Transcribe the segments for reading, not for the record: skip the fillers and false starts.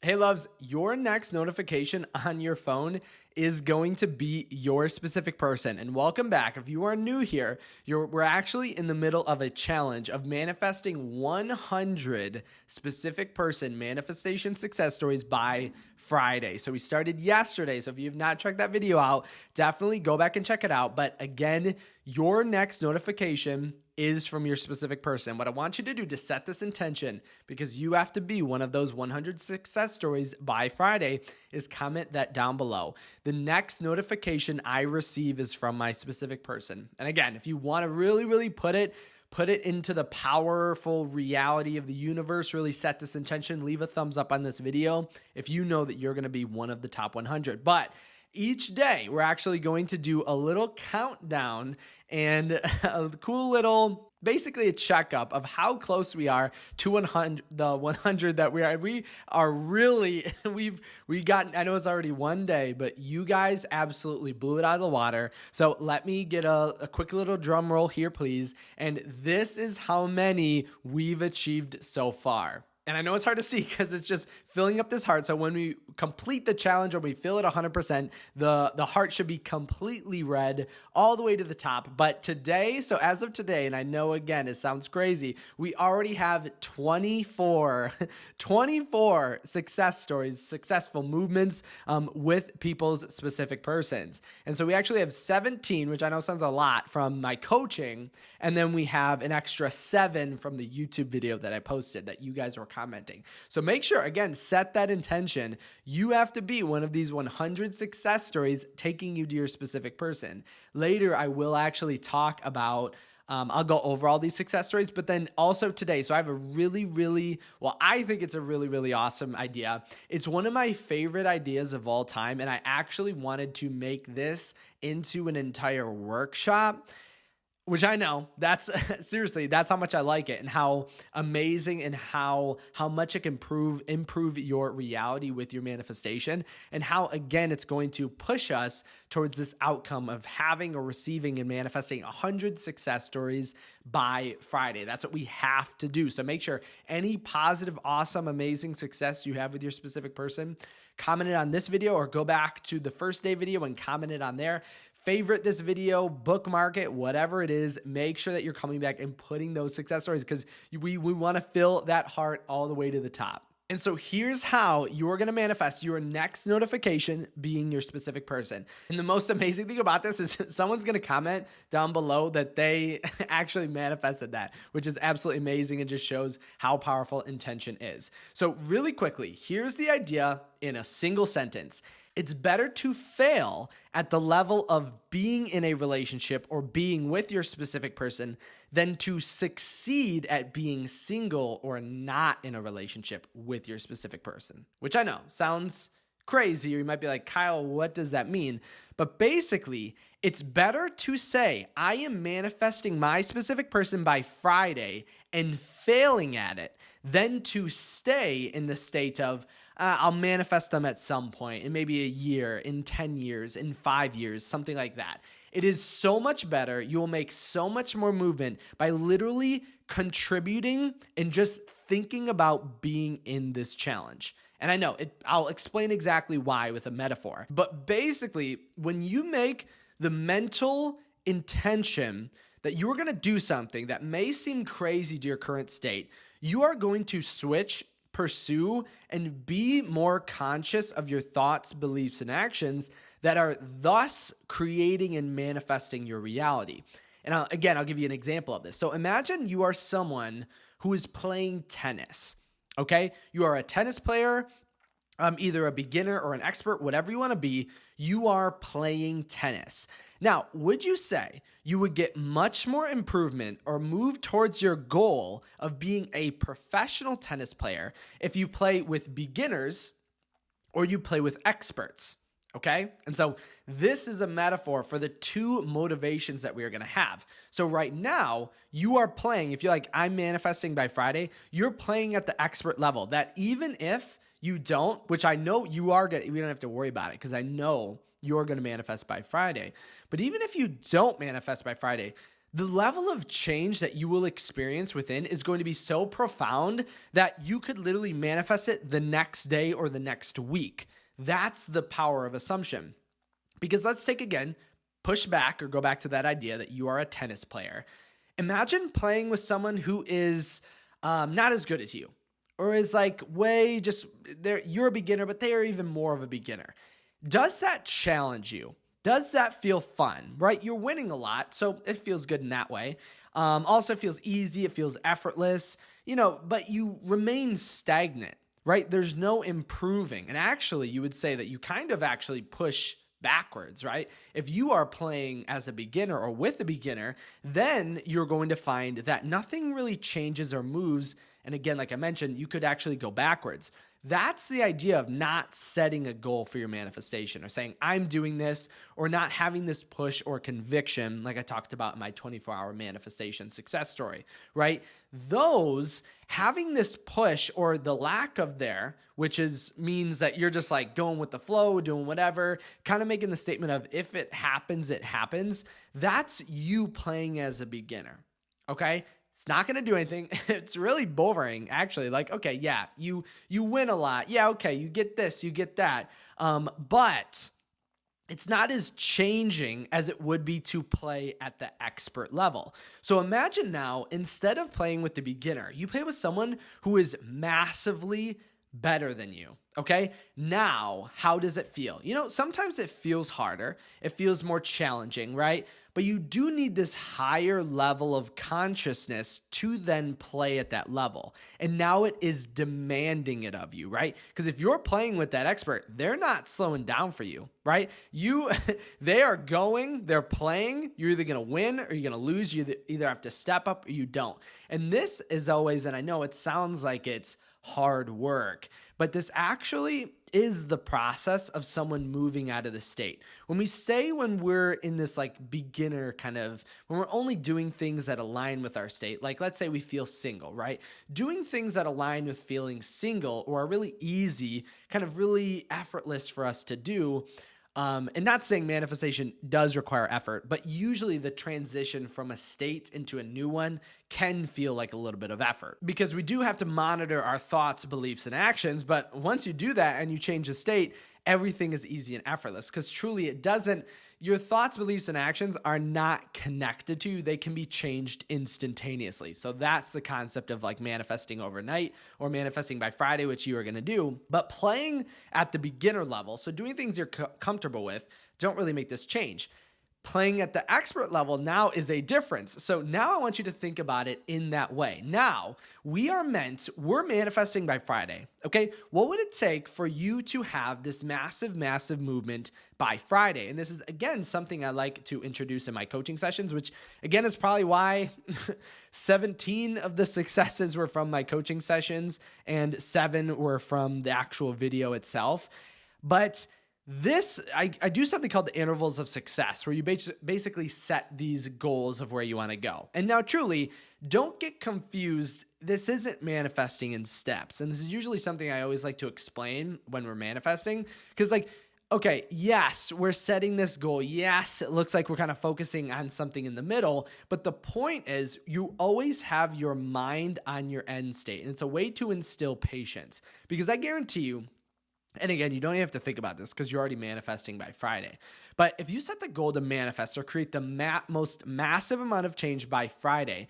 Hey loves, your next notification on your phone is going to be your specific person. And welcome back. If you are new here, we're actually in the middle of a challenge of manifesting 100 specific person manifestation success stories by Friday. So we started yesterday. So if you've not checked that video out, definitely go back and check it out. But again, your next notification is from your specific person. What I want you to do to set this intention, because you have to be one of those 100 success stories by Friday, is comment that down below. The next notification I receive is from my specific person. And again, if you want to really put it into the powerful reality of the universe, really set this intention, leave a thumbs up on this video if you know that you're going to be one of the top 100. But each day, we're actually going to do a little countdown and a cool little, basically a checkup of how close we are to 100, the 100 that we are. We are really, we got, I know it's already one day, but you guys absolutely blew it out of the water. So let me get a quick little drum roll here, please. And this is how many we've achieved so far. And I know it's hard to see because it's just filling up this heart. So when we complete the challenge or we fill it 100%, the heart should be completely red all the way to the top. But today, so as of today, and I know again, it sounds crazy, we already have 24 success stories, successful movements with people's specific persons. And so we actually have 17, which I know sounds a lot, from my coaching. And then we have an extra 7 from the YouTube video that I posted that you guys were commenting. So make sure, again, set that intention. You have to be one of these 100 success stories taking you to your specific person. Later, I will actually talk about, I'll go over all these success stories, but then also today. So I have a I think it's a really awesome idea. It's one of my favorite ideas of all time. And I actually wanted to make this into an entire workshop, which I know that's seriously, that's how much I like it and how amazing and how much it can improve your reality with your manifestation, and how, again, it's going to push us towards this outcome of having or receiving and manifesting 100 success stories by Friday. That's what we have to do. So make sure any positive, awesome, amazing success you have with your specific person, comment it on this video or go back to the first day video and comment it on there. Favorite this video, bookmark it, whatever it is. Make sure that you're coming back and putting those success stories, because we want to fill that heart all the way to the top. And so here's how you're going to manifest your next notification being your specific person. And the most amazing thing about this is someone's going to comment down below that they actually manifested that, which is absolutely amazing and just shows how powerful intention is. So really quickly, here's the idea in a single sentence. It's better to fail at the level of being in a relationship or being with your specific person than to succeed at being single or not in a relationship with your specific person, which I know sounds crazy, or you might be like, Kyle, what does that mean? But basically, it's better to say, I am manifesting my specific person by Friday and failing at it than to stay in the state of, I'll manifest them at some point in maybe a year, in 10 years, in 5 years, something like that. It is so much better. You will make so much more movement by literally contributing and just thinking about being in this challenge. And I know I'll explain exactly why with a metaphor. But basically, when you make the mental intention that you're going to do something that may seem crazy to your current state, you are going to switch, pursue, and be more conscious of your thoughts, beliefs, and actions that are thus creating and manifesting your reality. And I'll give you an example of this. So imagine you are someone who is playing tennis, okay? You are a tennis player, either a beginner or an expert, whatever you want to be, you are playing tennis. Now, would you say you would get much more improvement or move towards your goal of being a professional tennis player if you play with beginners or you play with experts? Okay. And so this is a metaphor for the two motivations that we are going to have. So right now you are playing, if you're like, I'm manifesting by Friday, you're playing at the expert level that even if you don't, which I know you are going to, we don't have to worry about it because I know you're going to manifest by Friday. But even if you don't manifest by Friday, the level of change that you will experience within is going to be so profound that you could literally manifest it the next day or the next week. That's the power of assumption. Because let's take again, push back or go back to that idea that you are a tennis player. Imagine playing with someone who is not as good as you, or is like way just you're a beginner, but they are even more of a beginner. Does that challenge you? Does that feel fun, right? You're winning a lot, so it feels good in that way. Also, it feels easy, it feels effortless, but you remain stagnant, right? There's no improving. And actually, you would say that you kind of actually push backwards, right? If you are playing as a beginner or with a beginner, then you're going to find that nothing really changes or moves. And again, like I mentioned, you could actually go backwards. That's the idea of not setting a goal for your manifestation or saying, I'm doing this, or not having this push or conviction, like I talked about in my 24-hour manifestation success story, right? Those having this push or the lack of there, which means that you're just like going with the flow, doing whatever, kind of making the statement of if it happens, it happens. That's you playing as a beginner. Okay. It's not going to do anything. It's really boring, actually. Like, okay, yeah, you win a lot. Yeah, okay, you get this, you get that. But it's not as changing as it would be to play at the expert level. So imagine now, instead of playing with the beginner, you play with someone who is massively better than you. Okay. Now, how does it feel? Sometimes it feels harder. It feels more challenging, right? But you do need this higher level of consciousness to then play at that level. And now it is demanding it of you, right? Because if you're playing with that expert, they're not slowing down for you, right? They are going, they're playing. You're either going to win or you're going to lose. You either have to step up or you don't. And this is always, and I know it sounds like it's hard work, but this actually is the process of someone moving out of the state. When we're in this like beginner when we're only doing things that align with our state, like let's say we feel single, right? Doing things that align with feeling single or are really easy, kind of really effortless for us to do. And not saying manifestation does require effort, but usually the transition from a state into a new one can feel like a little bit of effort because we do have to monitor our thoughts, beliefs, and actions. But once you do that and you change the state, everything is easy and effortless because truly your thoughts, beliefs, and actions are not connected to you. They can be changed instantaneously. So that's the concept of like manifesting overnight or manifesting by Friday, which you are going to do. But playing at the beginner level, so doing things you're comfortable with, don't really make this change. Playing at the expert level now is a difference. So now I want you to think about it in that way. Now, we're manifesting by Friday, okay? What would it take for you to have this massive, massive movement by Friday? And this is, again, something I like to introduce in my coaching sessions, which, again, is probably why 17 of the successes were from my coaching sessions and 7 were from the actual video itself. But I do something called the intervals of success, where you basically set these goals of where you want to go. And now, truly, don't get confused. This isn't manifesting in steps. And this is usually something I always like to explain when we're manifesting. Because okay, yes, we're setting this goal. Yes, it looks like we're kind of focusing on something in the middle. But the point is you always have your mind on your end state. And it's a way to instill patience. Because I guarantee you, and again, you don't even have to think about this because you're already manifesting by Friday. But if you set the goal to manifest or create the most massive amount of change by Friday,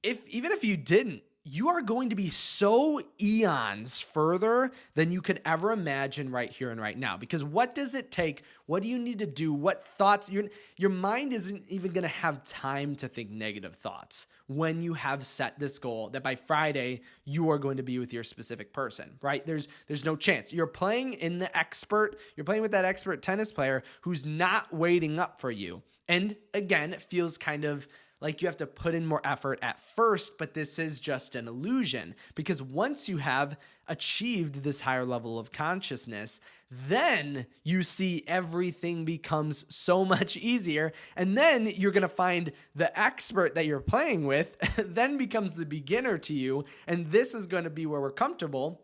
even if you didn't, you are going to be so eons further than you could ever imagine right here and right now. Because what does it take? What do you need to do? What thoughts? Your mind isn't even going to have time to think negative thoughts when you have set this goal that by Friday you are going to be with your specific person, right? There's no chance. You're playing with that expert tennis player who's not waiting up for you. And again, it feels kind of like you have to put in more effort at first, but this is just an illusion because once you have achieved this higher level of consciousness, then you see everything becomes so much easier. And then you're going to find the expert that you're playing with then becomes the beginner to you. And this is going to be where we're comfortable.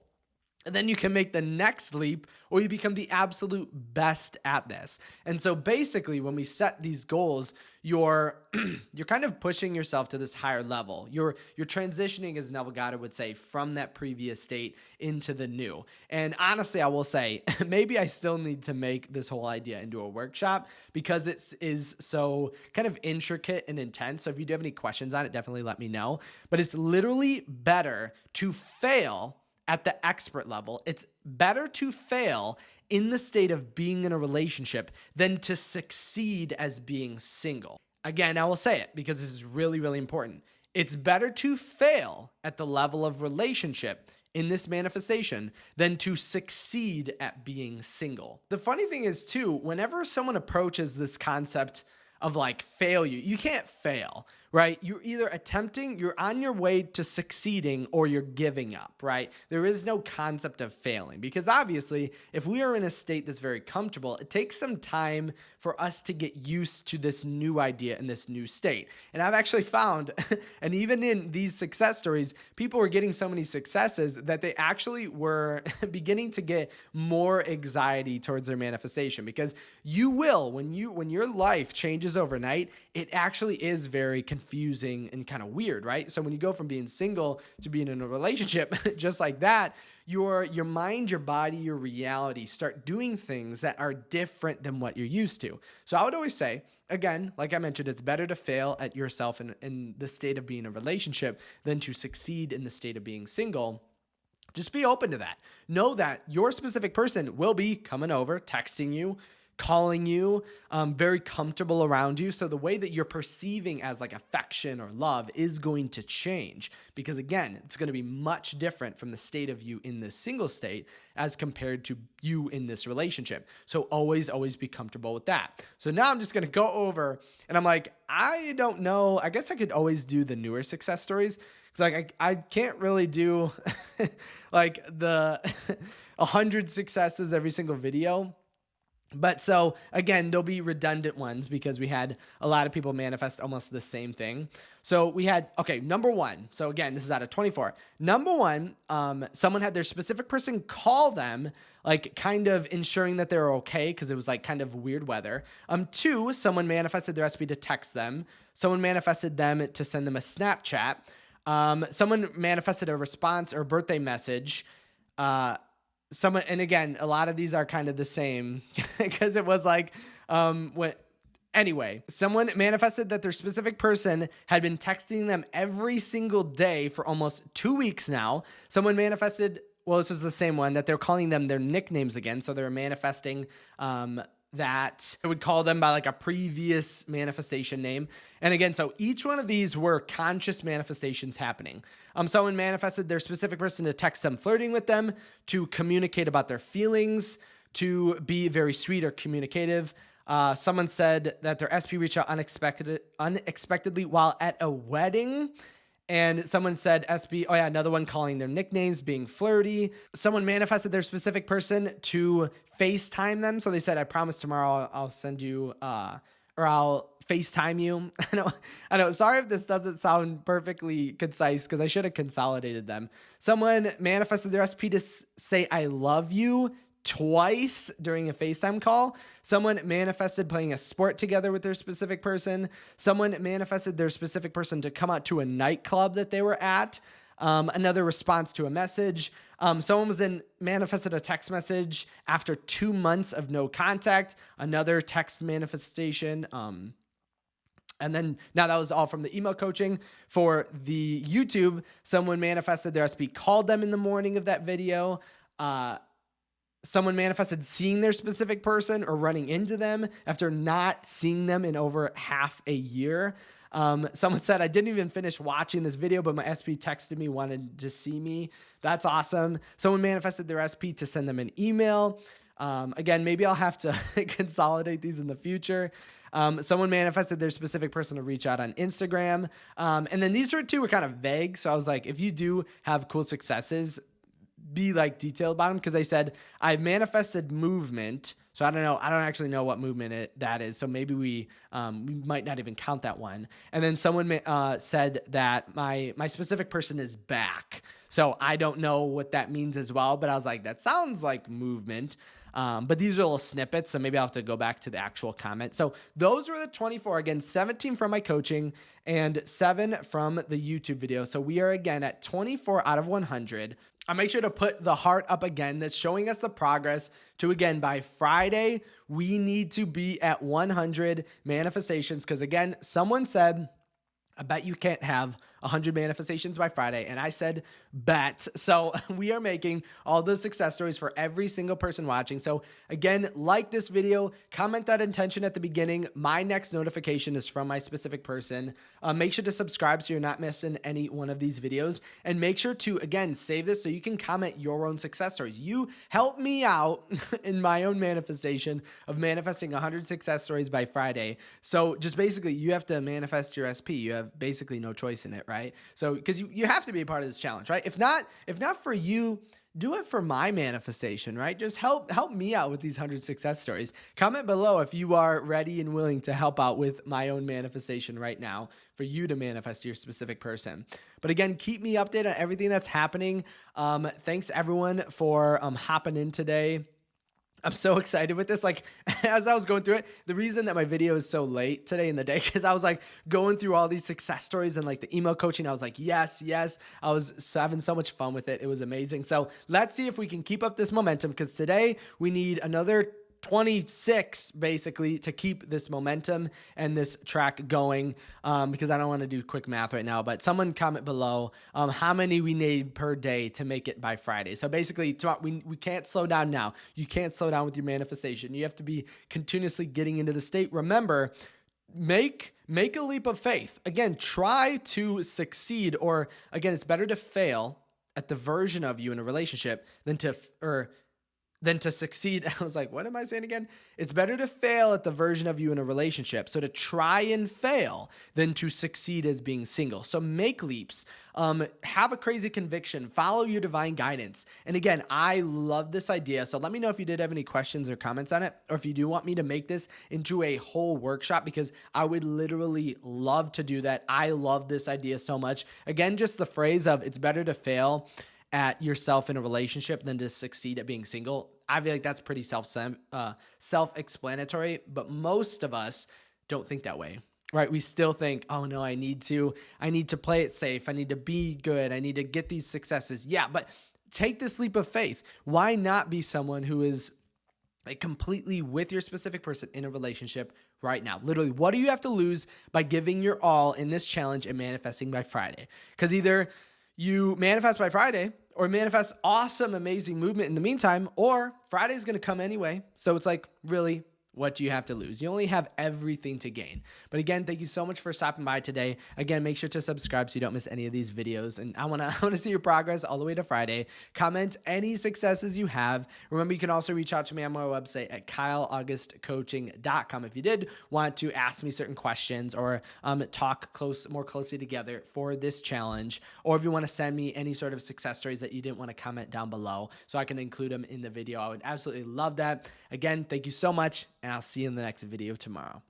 And then you can make the next leap, or you become the absolute best at this. And so basically, when we set these goals, you're you're kind of pushing yourself to this higher level. You're transitioning, as Neville Goddard would say, from that previous state into the new. And honestly, I will say, maybe I still need to make this whole idea into a workshop because it is so kind of intricate and intense. So if you do have any questions on it, definitely let me know. But it's literally better to fail at the expert level. It's better to fail in the state of being in a relationship than to succeed as being single. Again, I will say it because this is really, really important. It's better to fail at the level of relationship in this manifestation than to succeed at being single. The funny thing is too, whenever someone approaches this concept of like failure, you can't fail, right? You're either you're on your way to succeeding or you're giving up, right? There is no concept of failing because obviously if we are in a state that's very comfortable, it takes some time for us to get used to this new idea and this new state. And I've actually found, and even in these success stories, people were getting so many successes that they actually were beginning to get more anxiety towards their manifestation because you will, when your life changes overnight, it actually is very confusing and kind of weird, right? So when you go from being single to being in a relationship, just like that, your mind, your body, your reality start doing things that are different than what you're used to. So I would always say, again, like I mentioned, it's better to fail at yourself in the state of being in a relationship than to succeed in the state of being single. Just be open to that. Know that your specific person will be coming over, texting you, calling you, very comfortable around you. So the way that you're perceiving as like affection or love is going to change because again, it's going to be much different from the state of you in this single state as compared to you in this relationship. So always be comfortable with that. So now I'm just going to go over and I'm like, I don't know. I guess I could always do the newer success stories. Like I can't really do like the 100 successes every single video. But so again, there'll be redundant ones because we had a lot of people manifest almost the same thing. So we had, okay, number one. So again, this is out of 24. Number one, someone had their specific person call them, like kind of ensuring that they're okay because it was like kind of weird weather. Two, someone manifested their recipe to text them. Someone manifested them to send them a Snapchat. Someone manifested a response or birthday message. Someone, and again, a lot of these are kind of the same because it was like, anyway, someone manifested that their specific person had been texting them every single day for almost 2 weeks now. Someone manifested, well, this is the same one, that they're calling them their nicknames again. So they're manifesting, that it would call them by like a previous manifestation name. And again, so each one of these were conscious manifestations happening. Someone manifested their specific person to text them flirting with them, to communicate about their feelings, to be very sweet or communicative. Someone said that their SP reached out unexpectedly while at a wedding. And someone said another one calling their nicknames, being flirty. Someone manifested their specific person to FaceTime them. So they said, I promise tomorrow I'll send you, or I'll FaceTime you. I know. Sorry if this doesn't sound perfectly concise because I should have consolidated them. Someone manifested their SP to say, I love you twice during a FaceTime call. Someone manifested playing a sport together with their specific person. Someone manifested their specific person to come out to a nightclub that they were at. Another response to a message. Someone manifested a text message after 2 months of no contact. Another text manifestation. And then now that was all from the email coaching. For the YouTube, someone manifested their SP called them in the morning of that video. Someone manifested seeing their specific person or running into them after not seeing them in over half a year. Someone said, I didn't even finish watching this video, but my SP texted me, wanted to see me. That's awesome. Someone manifested their SP to send them an email. Again, maybe I'll have to consolidate these in the future. Someone manifested their specific person to reach out on Instagram. And then these two were kind of vague. So I was like, if you do have cool successes, be like detailed about them, because they said, I've manifested movement So I don't know. I don't actually know what movement that is. So maybe we might not even count that one. And then someone said that my specific person is back. So I don't know what that means as well. But I was like, that sounds like movement. But these are little snippets, so maybe I'll have to go back to the actual comment. So those were the 24. Again, 17 from my coaching and 7 from the YouTube video. So we are again at 24 out of 100. I'll make sure to put the heart up again. That's showing us the progress to, again, by Friday, we need to be at 100 manifestations. Because again, someone said, I bet you can't have 100 manifestations by Friday. And I said, bet. So we are making all those success stories for every single person watching. So again, like this video, comment that intention at the beginning. My next notification is from my specific person. Make sure to subscribe so you're not missing any one of these videos. And make sure to, again, save this so you can comment your own success stories. You help me out in my own manifestation of manifesting 100 success stories by Friday. So just basically, you have to manifest your SP. You have basically no choice in it, right? So because you have to be a part of this challenge, right? If not for you, do it for my manifestation, right? Just help me out with these 100 success stories. Comment below if you are ready and willing to help out with my own manifestation right now for you to manifest your specific person. But again, keep me updated on everything that's happening. Thanks everyone for hopping in today. I'm so excited with this. Like, as I was going through it, the reason that my video is so late today in the day, because I was like going through all these success stories and like the email coaching. I was like, yes. I was having so much fun with it. It was amazing. So let's see if we can keep up this momentum, because today we need another 26 basically to keep this momentum and this track going, because I don't want to do quick math right now, but someone comment below how many we need per day to make it by Friday. So basically we can't slow down now. You can't slow down with your manifestation. You have to be continuously getting into the state. Remember, make a leap of faith. Again, try to succeed, or again, it's better to fail at the version of you in a relationship than to succeed. I was like, what am I saying again? It's better to fail at the version of you in a relationship. So to try and fail than to succeed as being single. So make leaps, have a crazy conviction, follow your divine guidance. And again, I love this idea. So let me know if you did have any questions or comments on it, or if you do want me to make this into a whole workshop, because I would literally love to do that. I love this idea so much. Again, just the phrase of it's better to fail at yourself in a relationship than to succeed at being single. I feel like that's pretty self-explanatory, but most of us don't think that way, right? We still think, oh no, I need to play it safe. I need to be good. I need to get these successes. Yeah, but take this leap of faith. Why not be someone who is like completely with your specific person in a relationship right now? Literally, what do you have to lose by giving your all in this challenge and manifesting by Friday? Because either you manifest by Friday or manifest awesome, amazing movement in the meantime, or Friday's going to come anyway. So it's like, really, what do you have to lose? You only have everything to gain. But again, thank you so much for stopping by today. Again, make sure to subscribe so you don't miss any of these videos. And I want to see your progress all the way to Friday. Comment any successes you have. Remember, you can also reach out to me on my website at kyleaugustcoaching.com if you did want to ask me certain questions or talk more closely together for this challenge, or if you want to send me any sort of success stories that you didn't want to comment down below so I can include them in the video. I would absolutely love that. Again, thank you so much, and I'll see you in the next video tomorrow.